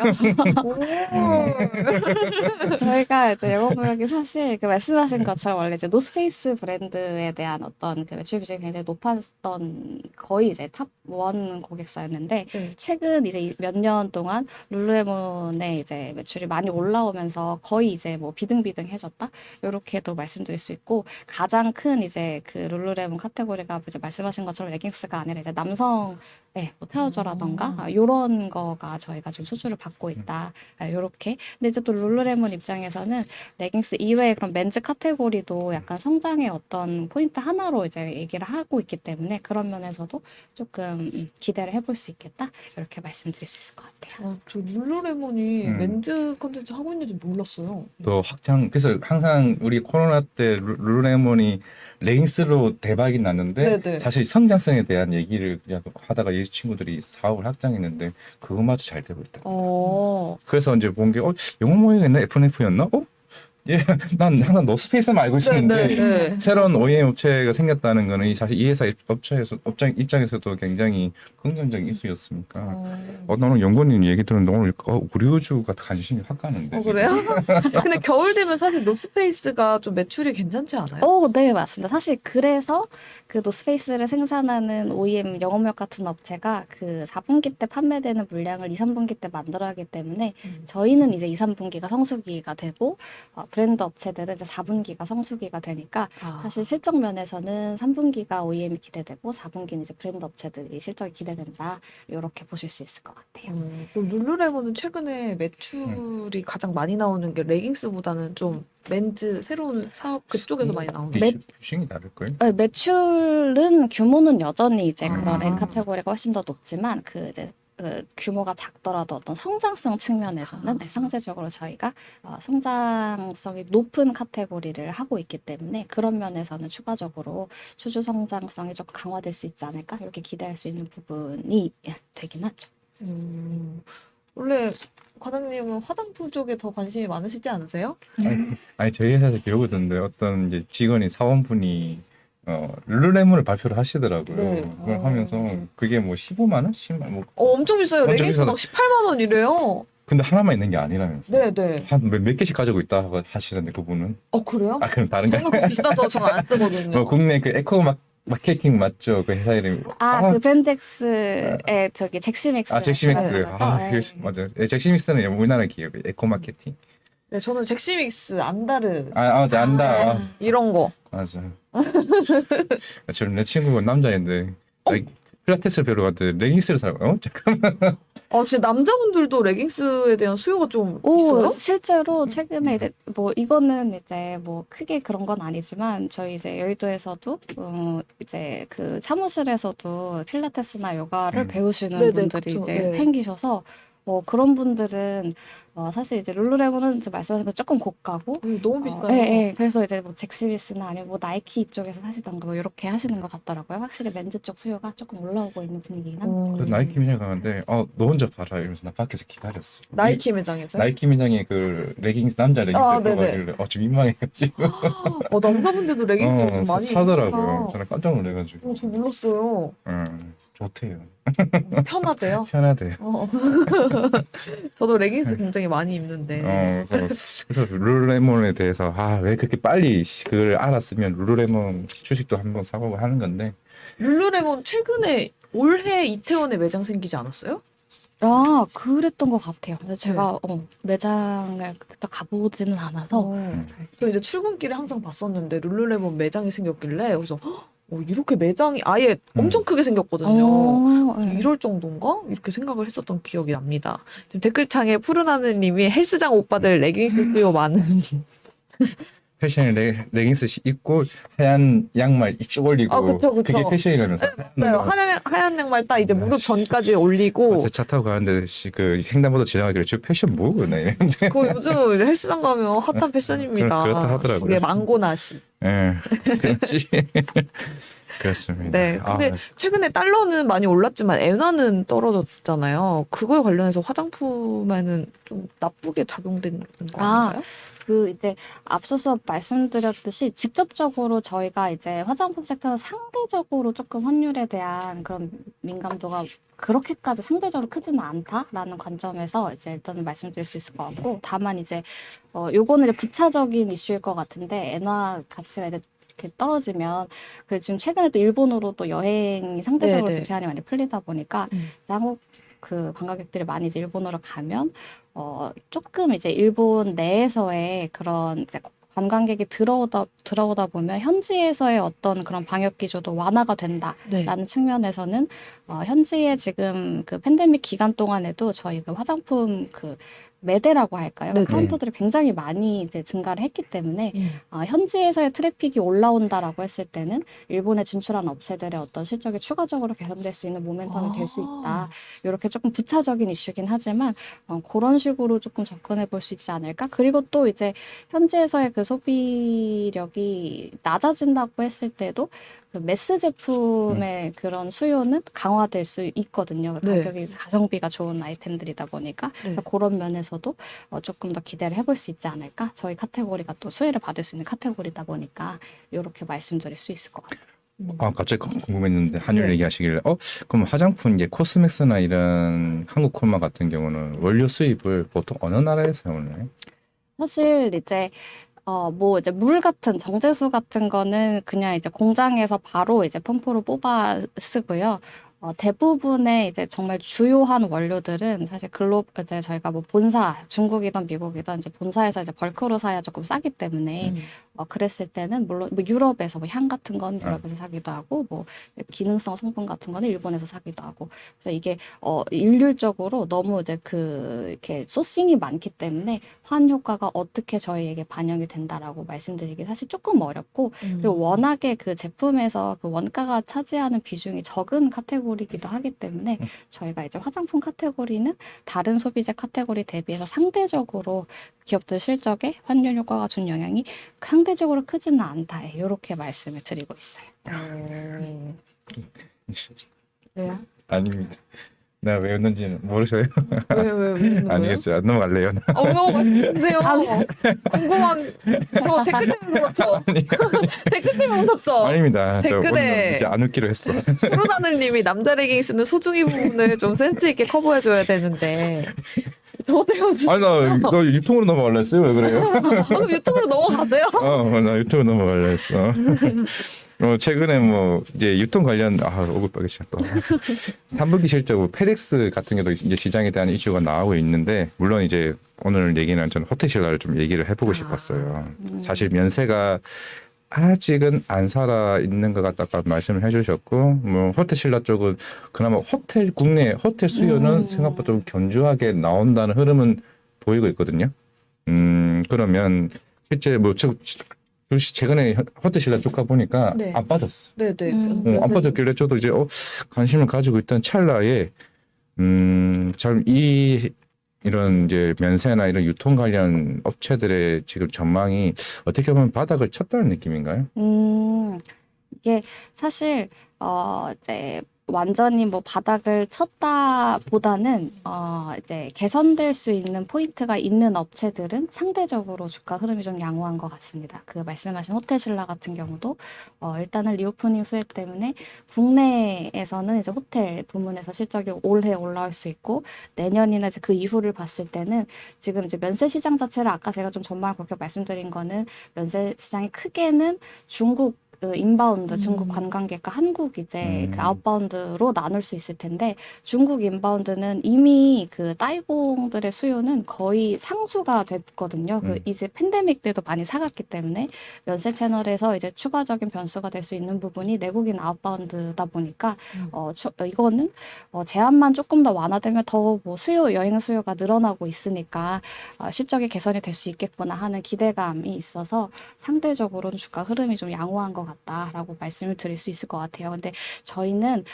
저희가 이제 영어무역이 사실 그 말씀하신 것처럼 원래 이제 노스페이스 브랜드에 대한 어떤 그 매출 비중이 굉장히 높았던 거의 이제 탑1 고객사였는데 네. 최근 이제 몇 년 동안 룰루레몬의 이제 매출이 많이 올라오면서 거의 이제 뭐 비등비등해졌다 이렇게도 말씀드릴 수 있고 가장 큰 이제 그 룰루레몬 카테고리가 이제 말씀하신 것처럼 레깅스가 아니라 이제 남성 뭐 트라우저라던가 이런 거가 저희가 좀 수주를 받고 있다 요렇게. 근데 이제 또 룰루레몬 입장에서는 레깅스 이외의 그런 맨즈 카테고리도 약간 성장의 어떤 포인트 하나로 이제 얘기를 하고 있기 때문에 그런 면에서도 조금 기대를 해볼 수 있겠다 이렇게 말씀드릴 수 있을 것 같아요. 저 룰루레몬이 맨즈 컨텐츠 하고 있는지 몰랐어요. 또 확장. 그래서 항상 우리 코로나 때 룰루레몬이 레깅스로 대박이 났는데 네네. 사실 성장성에 대한 얘기를 그냥 하다가 이 친구들이 사업을 확장했는데 그것마저 잘 되고 있다. 그래서 이제 본 게 영어 모양이었나 FNF였나? 난 항상 노스페이스만 알고 있었는데 네. 새로운 OEM 업체가 생겼다는 거는 사실 이 회사 업장 입장에서도 굉장히 긍정적인 이슈였으니까. 나는 연구원님 얘기 들었는데 오늘 의류주가 관심이 확 가는데. 그래요? 근데 겨울 되면 사실 노스페이스가 좀 매출이 괜찮지 않아요? 네, 맞습니다. 사실 그래서 그 노스페이스를 생산하는 OEM 영업력 같은 업체가 그 4분기 때 판매되는 물량을 2, 3분기 때 만들어야 하기 때문에 저희는 이제 2, 3분기가 성수기가 되고 브랜드 업체들은 이제 4분기가 성수기가 되니까 사실 실적 면에서는 3분기가 OEM이 기대되고 4분기는 이제 브랜드 업체들이 실적이 기대된다. 이렇게 보실 수 있을 것 같아요. 그럼 룰루레몬은 최근에 매출이 가장 많이 나오는 게 레깅스보다는 좀 맨즈 새로운 사업 그쪽에서 많이 나오는 거예요? 비중이 다를걸? 네, 매출은 규모는 여전히 이제 그런 아. N 카테고리가 훨씬 더 높지만 그 이제 그 규모가 작더라도 어떤 성장성 측면에서는 상대적으로 저희가 성장성이 높은 카테고리를 하고 있기 때문에 그런 면에서는 추가적으로 수주 성장성이 조금 강화될 수 있지 않을까 이렇게 기대할 수 있는 부분이 되긴 하죠. 원래 과장님은 화장품 쪽에 더 관심이 많으시지 않으세요? 아니 저희 회사에서 기억이 드는데 어떤 이제 직원이 사원분이 룰루레몬을 발표를 하시더라고요. 네. 그걸 하면서 그게 뭐 15만 원, 10만 뭐 엄청 비싸요. 엄청 레깅스 비싸다. 막 18만 원이래요. 근데 하나만 있는 게 아니라면서. 네네. 한 몇 개씩 가지고 있다 하시던데 그분은. 그래요? 그럼 다른가? 저는 그거 비싸서 저 안 쓰거든요. 국내 그 에코 마케팅 맞죠? 그 회사 이름이. 그 밴덱스의 저기 잭시믹스. 잭시믹스. 거죠? 맞아요. 잭시믹스는 우리나라 기업 에코 마케팅. 네, 저는 잭시믹스, 안다르 안다. 이런 거. 맞아. 지금 내 친구가 남자인데 필라테스를 배우러 갔는데 레깅스를 사고 잠깐. 아, 진짜 남자분들도 레깅스에 대한 수요가 좀 오, 있어요? 실제로 최근에 이제 뭐 이거는 이제 뭐 크게 그런 건 아니지만 저희 이제 여의도에서도 이제 그 사무실에서도 필라테스나 요가를 배우시는 네네, 분들이 그쵸. 이제 네. 생기셔서 그런 분들은 사실 이제 룰루레몬은 이제 말씀하신 거 조금 고가고 너무 비싸요. 예, 예. 그래서 이제 뭐 잭스미스나 아니면 뭐 나이키 이쪽에서 하시던가 뭐 이렇게 하시는 것 같더라고요. 확실히 맨즈 쪽 수요가 조금 올라오고 있는 분위기긴 합니다. 그 나이키 매장 가는데 너 혼자 봐라 이러면서 나 밖에서 기다렸어. 나이키 매장에서요? 나이키 매장에 그 레깅스 남자 레깅스 아, 입고 네네. 가길래 좀 민망해가지고 남자분들도 레깅스 요즘 많이 사더라고요. 입구나. 저는 깜짝 놀래가지고. 저 몰랐어요. 좋대요. 편하대요. 편하대요. 저도 레깅스 굉장히 많이 입는데. 그래서 룰루레몬에 대해서 왜 그렇게 빨리 그걸 알았으면 룰루레몬 주식도 한번 사보고 하는 건데. 룰루레몬 최근에 올해 이태원에 매장 생기지 않았어요? 아, 그랬던 것 같아요. 근데 제가 매장을 그때 가보지는 않아서 저 이제 출근길에 항상 봤었는데 룰루레몬 매장이 생겼길래 그래서 이렇게 매장이 아예 엄청 크게 생겼거든요. 네. 이럴 정도인가? 이렇게 생각을 했었던 기억이 납니다. 지금 댓글창에 푸른하늘님이 헬스장 오빠들 레깅스 수요 많은. 패션 레깅스 입고 하얀 양말 쭉 올리고 그쵸. 그게 패션이라면서. 네, 하얀 양말 딱 이제 무릎 전까지 올리고. 어제 차 타고 가는데 그 횡단보도 지나가길래 저 패션 뭐고 나 이랬는데. 그거 요즘 이제 헬스장 가면 핫한 패션입니다. 그렇다 하더라고요. 그게 망고나시. 예, 그렇지. 그렇습니다. 네. 근데 최근에 달러는 많이 올랐지만 엔화는 떨어졌잖아요. 그거에 관련해서 화장품에는 좀 나쁘게 작용되는 거 아닌가요? 그 이제 앞서서 말씀드렸듯이 직접적으로 저희가 이제 화장품 섹터는 상대적으로 조금 환율에 대한 그런 민감도가 그렇게까지 상대적으로 크지는 않다라는 관점에서 이제 일단은 말씀드릴 수 있을 것 같고, 다만 이제 요거는 이제 부차적인 이슈일 것 같은데 엔화 가치가 이제 이렇게 떨어지면 지금 최근에 또 일본으로 또 여행이 상대적으로 네네. 좀 제한이 많이 풀리다 보니까 한국 그 관광객들이 많이 이제 일본으로 가면 조금 이제 일본 내에서의 그런 이제 관광객이 들어오다 보면 현지에서의 어떤 그런 방역 기조도 완화가 된다라는 네. 측면에서는 현지에 지금 그 팬데믹 기간 동안에도 저희 그 화장품 그 매대라고 할까요? 네네. 카운터들이 굉장히 많이 이제 증가를 했기 때문에 현지에서의 트래픽이 올라온다라고 했을 때는 일본에 진출한 업체들의 어떤 실적이 추가적으로 개선될 수 있는 모멘텀이 될 수 있다. 이렇게 조금 부차적인 이슈긴 하지만 그런 식으로 조금 접근해 볼 수 있지 않을까? 그리고 또 이제 현지에서의 그 소비력이 낮아진다고 했을 때도 그 매스 제품의 그런 수요는 강화될 수 있거든요. 네. 가격이 가성비가 좋은 아이템들이다 보니까 네. 그런 면에서도 조금 더 기대를 해볼 수 있지 않을까? 저희 카테고리가 또 수혜를 받을 수 있는 카테고리다 보니까 이렇게 말씀드릴 수 있을 것 같아요. 갑자기 궁금했는데 한율 네. 얘기하시길래 그럼 화장품 이제 코스맥스나 이런 한국 콜마 같은 경우는 원료 수입을 보통 어느 나라에서 해오나요? 사실 이제 뭐 이제 물 같은 정제수 같은 거는 그냥 이제 공장에서 바로 이제 펌프로 뽑아 쓰고요. 대부분의 이제 정말 주요한 원료들은 사실 이제 저희가 뭐 본사, 중국이든 미국이든 이제 본사에서 이제 벌크로 사야 조금 싸기 때문에 그랬을 때는 물론 뭐 유럽에서 뭐 향 같은 건 유럽에서 사기도 하고 뭐 기능성 성분 같은 거는 일본에서 사기도 하고, 그래서 이게 일률적으로 너무 이제 이렇게 소싱이 많기 때문에 환 효과가 어떻게 저희에게 반영이 된다라고 말씀드리기 사실 조금 어렵고, 그리고 워낙에 그 제품에서 그 원가가 차지하는 비중이 적은 카테고리이기도 하기 때문에 저희가 이제 화장품 카테고리는 다른 소비재 카테고리 대비해서 상대적으로 기업들 실적에 환율 효과가 준 영향이 상대적으로 크지는 않다. 이렇게 말씀을 드리고 있어요. 왜요? 아닙니다. 내가 왜 웃는지는 모르셔요? 왜 아니겠어요. 넘어갈래요. 말씀해주세요. 궁금한, 저 댓글 때문에 웃었죠? 댓글 때문에 웃었죠? 아닙니다. 저 댓글에- 오늘 이제 안 웃기로 했어. 코로나늘님이 남자 레깅스는 소중히 부분을 좀 센스 있게 커버해줘야 되는데 저도요. 아니 너 유통으로 넘어갈래 했어요? 왜 그래요? 그럼 유튜브로 넘어가세요? 나 유튜브 넘어갈래 했어. 최근에 뭐 이제 유통 관련 얼굴 빨개지네 또. 3분기 실적 페덱스 같은 경우도 이제 시장에 대한 이슈가 나오고 있는데, 물론 이제 오늘 얘기는 저는 호텔 신라를 좀 얘기를 해보고 싶었어요. 사실 면세가 아직은 안 살아 있는 것 같다고 말씀을 해주셨고, 뭐 호텔 신라 쪽은 그나마 국내 호텔 수요는 생각보다 좀 견조하게 나온다는 흐름은 보이고 있거든요. 그러면 실제 뭐 최근에 호텔 신라 쭉 가보니까 네. 안 빠졌어. 네네. 안 빠졌길래 저도 이제 관심을 가지고 있던 찰나에 참 이런 이제 면세나 이런 유통 관련 업체들의 지금 전망이 어떻게 보면 바닥을 쳤다는 느낌인가요? 이게 사실 이제 완전히 뭐 바닥을 쳤다보다는 이제 개선될 수 있는 포인트가 있는 업체들은 상대적으로 주가 흐름이 좀 양호한 것 같습니다. 그 말씀하신 호텔신라 같은 경우도 일단은 리오프닝 수혜 때문에 국내에서는 이제 호텔 부문에서 실적이 올해 올라올 수 있고 내년이나 이제 그 이후를 봤을 때는 지금 이제 면세 시장 자체를 아까 제가 좀 전망을 그렇게 말씀드린 거는 면세 시장이 크게는 중국 그 인바운드 중국 관광객과 한국 이제 그 아웃바운드로 나눌 수 있을 텐데 중국 인바운드는 이미 그 따이공들의 수요는 거의 상수가 됐거든요. 그 이제 팬데믹 때도 많이 사갔기 때문에 면세 채널에서 이제 추가적인 변수가 될 수 있는 부분이 내국인 아웃바운드다 보니까 이거는 제한만 조금 더 완화되면 더 뭐 여행 수요가 늘어나고 있으니까 실적이 개선이 될 수 있겠구나 하는 기대감이 있어서 상대적으로는 주가 흐름이 좀 양호한 것 같다라고 말씀을 드릴 수 있을 것 같아요. 근데 저희는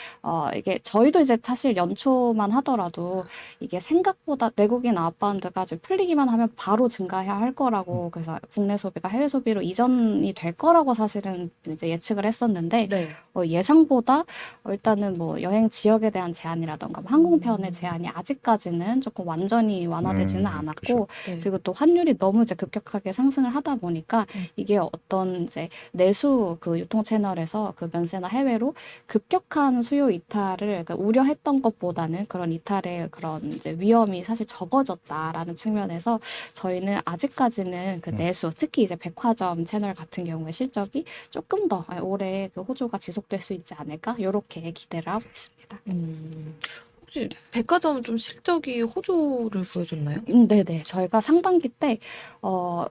이게 저희도 이제 사실 연초만 하더라도 이게 생각보다 내국인 아웃바운드가 좀 풀리기만 하면 바로 증가해야 할 거라고 그래서 국내 소비가 해외 소비로 이전이 될 거라고 사실은 이제 예측을 했었는데 네. 예상보다 일단은 뭐 여행 지역에 대한 제한이라던가 뭐 항공편의 제한이 아직까지는 조금 완전히 완화되지는 않았고 그렇죠. 네. 그리고 또 환율이 너무 이제 급격하게 상승을 하다 보니까 이게 어떤 이제 내수 그 유통 채널에서 그 면세나 해외로 급격한 수요 이탈을 그러니까 우려했던 것보다는 그런 이탈의 그런 이제 위험이 사실 적어졌다라는 측면에서 저희는 아직까지는 그 내수 특히 이제 백화점 채널 같은 경우에 실적이 조금 더 올해 그 호조가 지속될 수 있지 않을까 이렇게 기대를 하고 있습니다. 혹시 백화점은 좀 실적이 호조를 보여줬나요? 네네. 저희가 상반기 때,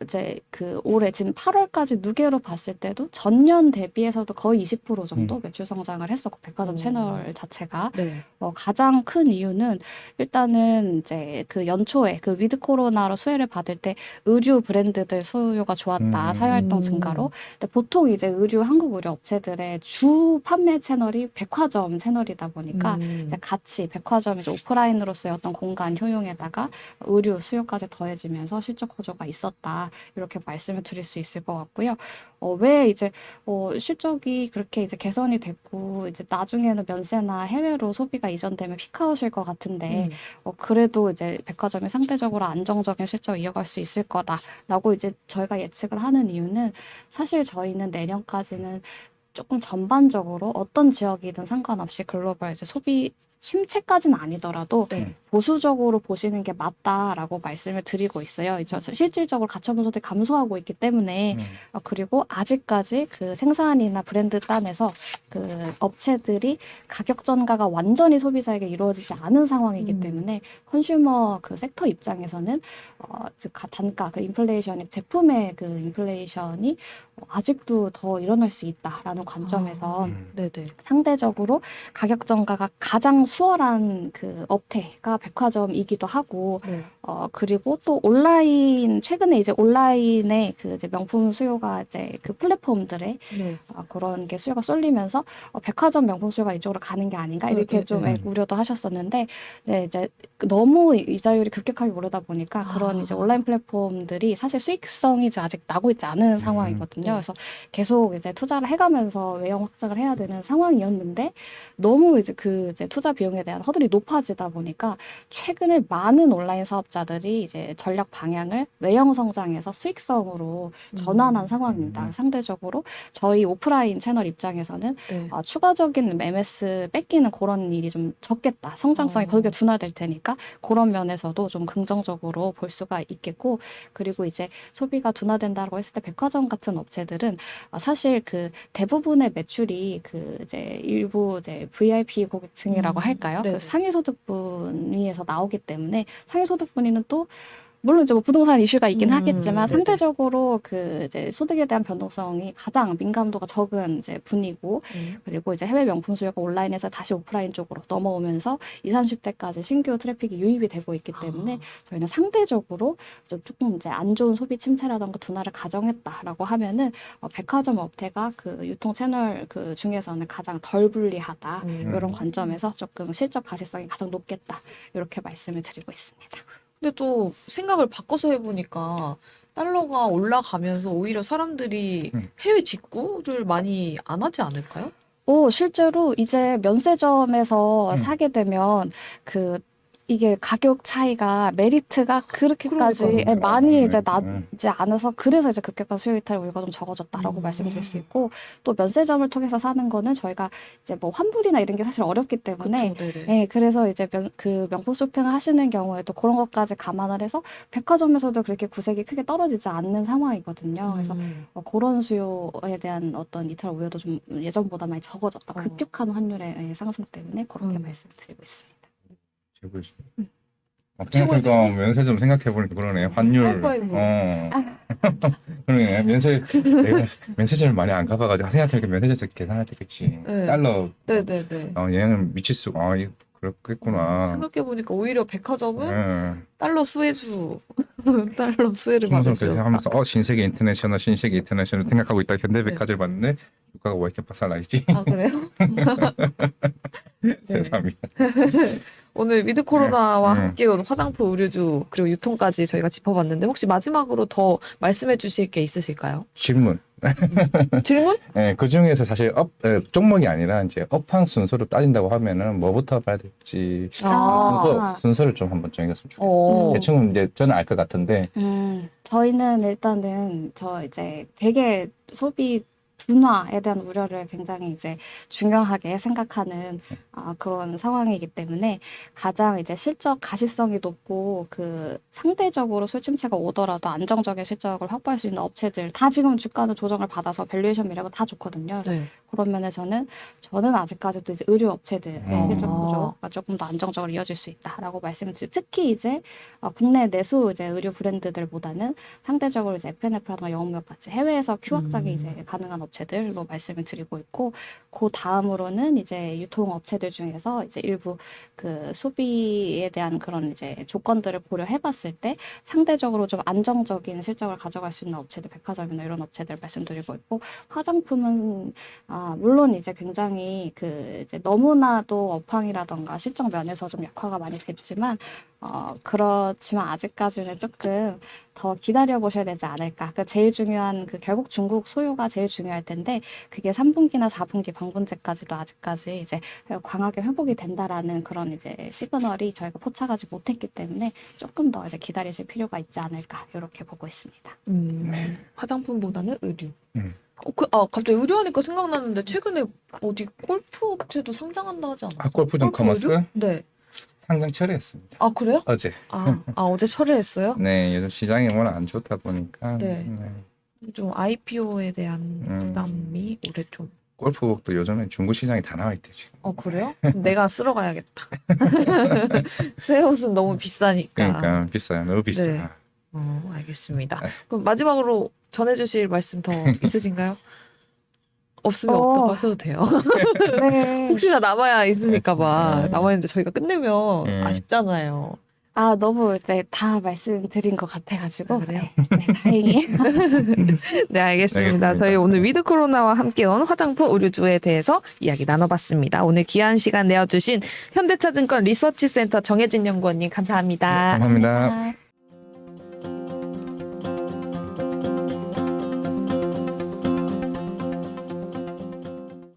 이제 그 올해 지금 8월까지 누계로 봤을 때도 전년 대비해서도 거의 20% 정도 매출 성장을 했었고, 백화점 채널 자체가. 네. 가장 큰 이유는 일단은 이제 그 연초에 그 위드 코로나로 수혜를 받을 때 의류 브랜드들 수요가 좋았다. 사회활동 증가로. 근데 보통 이제 한국 의류 업체들의 주 판매 채널이 백화점 채널이다 보니까 이제 같이 백화점 이제 오프라인으로서의 어떤 공간 효용에다가 의류 수요까지 더해지면서 실적 호조가 있었다. 이렇게 말씀을 드릴 수 있을 것 같고요. 왜 이제 실적이 그렇게 이제 개선이 됐고 이제 나중에는 면세나 해외로 소비가 이전되면 피크아웃일 것 같은데 그래도 이제 백화점이 상대적으로 안정적인 실적을 이어갈 수 있을 거다라고 이제 저희가 예측을 하는 이유는 사실 저희는 내년까지는 조금 전반적으로 어떤 지역이든 상관없이 글로벌 이제 소비 침체까지는 아니더라도 네. 보수적으로 보시는 게 맞다라고 말씀을 드리고 있어요. 실질적으로 가처분 소득이 감소하고 있기 때문에 그리고 아직까지 그 생산이나 브랜드 단에서 그 업체들이 가격 전가가 완전히 소비자에게 이루어지지 않은 상황이기 때문에 컨슈머 그 섹터 입장에서는 즉 단가 그 인플레이션이 제품의 그 인플레이션이 아직도 더 일어날 수 있다라는 관점에서 네네. 상대적으로 가격 전가가 가장 수월한 그 업태가 백화점이기도 하고 네. 그리고 또 최근에 이제 온라인의 그 이제 명품 수요가 이제 그 플랫폼들의 네. 그런 게 수요가 쏠리면서 백화점 명품 수요가 이쪽으로 가는 게 아닌가 이렇게 좀 우려도 하셨었는데 네, 이제 너무 이자율이 급격하게 오르다 보니까 그런 이제 온라인 플랫폼들이 사실 수익성이 이제 아직 나고 있지 않은 상황이거든요. 그래서 계속 이제 투자를 해가면서 외형 확장을 해야 되는 상황이었는데 너무 이제 그 이제 투자 비용에 대한 허들이 높아지다 보니까 최근에 많은 온라인 사업자들이 이제 전략 방향을 외형 성장에서 수익성으로 전환한 상황입니다. 상대적으로 저희 오프라인 채널 입장에서는 네. 추가적인 MMS 뺏기는 그런 일이 좀 적겠다. 성장성이 거기에 둔화될 테니까 그런 면에서도 좀 긍정적으로 볼 수가 있겠고 그리고 이제 소비가 둔화된다고 했을 때 백화점 같은 업체들은 사실 그 대부분의 매출이 그 이제 일부 이제 VIP 고객층이라고 할까요? 네. 그 상위 소득 분위에서 나오기 때문에 상위 소득 분위는 또 물론 이제 뭐 부동산 이슈가 있긴 하겠지만 네네. 상대적으로 그 이제 소득에 대한 변동성이 가장 민감도가 적은 이제 분이고 그리고 이제 해외 명품 수요가 온라인에서 다시 오프라인 쪽으로 넘어오면서 20, 30대까지 신규 트래픽이 유입이 되고 있기 때문에 저희는 상대적으로 조금 이제 안 좋은 소비 침체라던가 둔화를 가정했다라고 하면은 백화점 업태가 그 유통 채널 그 중에서는 가장 덜 불리하다 이런 관점에서 조금 실적 가시성이 가장 높겠다 이렇게 말씀을 드리고 있습니다. 근데 또 생각을 바꿔서 해보니까 달러가 올라가면서 오히려 사람들이 해외 직구를 많이 안 하지 않을까요? 실제로 이제 면세점에서 사게 되면 이게 가격 차이가 메리트가 그렇게까지 그러니까요. 많이 이제 음. 나지 않아서 그래서 이제 급격한 수요 이탈 우려가 좀 적어졌다라고 말씀드릴 수 있고 또 면세점을 통해서 사는 거는 저희가 이제 뭐 환불이나 이런 게 사실 어렵기 때문에 그쵸, 네네. 예, 그래서 이제 그 명품 쇼핑을 하시는 경우에 또 그런 것까지 감안을 해서 백화점에서도 그렇게 구색이 크게 떨어지지 않는 상황이거든요. 그래서 그런 수요에 대한 어떤 이탈 우려도 좀 예전보다 많이 적어졌다. 급격한 환율의 상승 때문에 그렇게 말씀드리고 있습니다. 최고지. 생각해보니까 면세점 생각해보니까 그러네. 환율. 하이파이브. 그러네. 내가 면세점을 많이 안 가봐가지고 생각해보니까 면세점에서 계산할 때 그치. 네. 달러 네네네. 영향을 미칠 수가. 이거 그렇겠구나. 생각해보니까 오히려 백화점은 예. 달러 수혜주, 달러 수혜를 받을 수 그래서 있다. 하면서 신세계 인터내셔널 생각하고 있다. 현대백화점을 봤는데 주가가 왜 이렇게 박살나있지? 아, 그래요? 네. 세상입니다. 오늘 위드 코로나와 음. 함께 온 화장품, 의류주, 그리고 유통까지 저희가 짚어봤는데 혹시 마지막으로 더 말씀해 주실 게 있으실까요? 질문. 질문? 네, 그 중에서 사실 종목이 아니라 이제 업황 순서로 따진다고 하면은 뭐부터 봐야 될지 순서를 좀 한번 정했으면 좋겠어요. 대충 이제 저는 알 것 같은데. 저희는 일단은 이제 되게 소비 둔화에 대한 우려를 굉장히 이제 중요하게 생각하는 그런 상황이기 때문에 가장 이제 실적 가시성이 높고 그 상대적으로 술침체가 오더라도 안정적인 실적을 확보할 수 있는 업체들 다 지금 주가는 조정을 받아서 밸류에이션 미래가 다 좋거든요. 그래서 그런 면에서는 저는 아직까지도 이제 의류 업체들 실적 구조가 조금 더 안정적으로 이어질 수 있다라고 말씀을 드리고 특히 이제 국내 내수 이제 의류 브랜드들보다는 상대적으로 이제 F&F라든가 영업력 같이 해외에서 Q 확장이 이제 가능한 업체들로 말씀을 드리고 있고 그 다음으로는 이제 유통 업체들 중에서 이제 일부 그 소비에 대한 그런 이제 조건들을 고려해봤을 때 상대적으로 좀 안정적인 실적을 가져갈 수 있는 업체들, 백화점이나 이런 업체들 말씀드리고 있고 화장품은 물론 이제 굉장히 그 이제 너무나도 업황이라던가 실적 면에서 좀 약화가 많이 됐지만 그렇지만 아직까지는 조금 더 기다려 보셔야 되지 않을까. 그 제일 중요한 결국 중국 소요가 제일 중요할 텐데 그게 3분기나 4분기 방분제까지도 아직까지 이제 강하게 회복이 된다라는 그런 이제 시그널이 저희가 포착하지 못했기 때문에 조금 더 이제 기다리실 필요가 있지 않을까 이렇게 보고 있습니다. 화장품보다는 의류. 갑자기 의류하니까 생각나는데 최근에 어디 골프 업체도 상장한다 하지 않았어요? 골프존 커머스? 네. 상장 철회했습니다. 아, 그래요? 어제. 어제 철회했어요? 네, 요즘 시장이 워낙 안 좋다 보니까. 네. 좀 IPO에 대한 부담이 올해 좀. 골프복도 요즘에 중국 시장에 다 나와 있대 지금. 그래요? 그럼 내가 쓰러 가야겠다. 새 옷은 너무 비싸니까. 그러니까 비싸요. 너무 비싸. 네. 알겠습니다. 그럼 마지막으로 전해주실 말씀 더 있으신가요? 없으면 없다고 하셔도 돼요. 네. 혹시나 남아야 있으니까봐 남아있는데 저희가 끝내면 아쉽잖아요. 너무 다 말씀드린 것 같아가지고. 그래요? 네, 다행히. 네, 알겠습니다. 저희 오늘 위드 코로나와 함께 온 화장품 의류주에 대해서 이야기 나눠봤습니다. 오늘 귀한 시간 내어주신 현대차증권 리서치센터 정혜진 연구원님 감사합니다. 감사합니다. 감사합니다.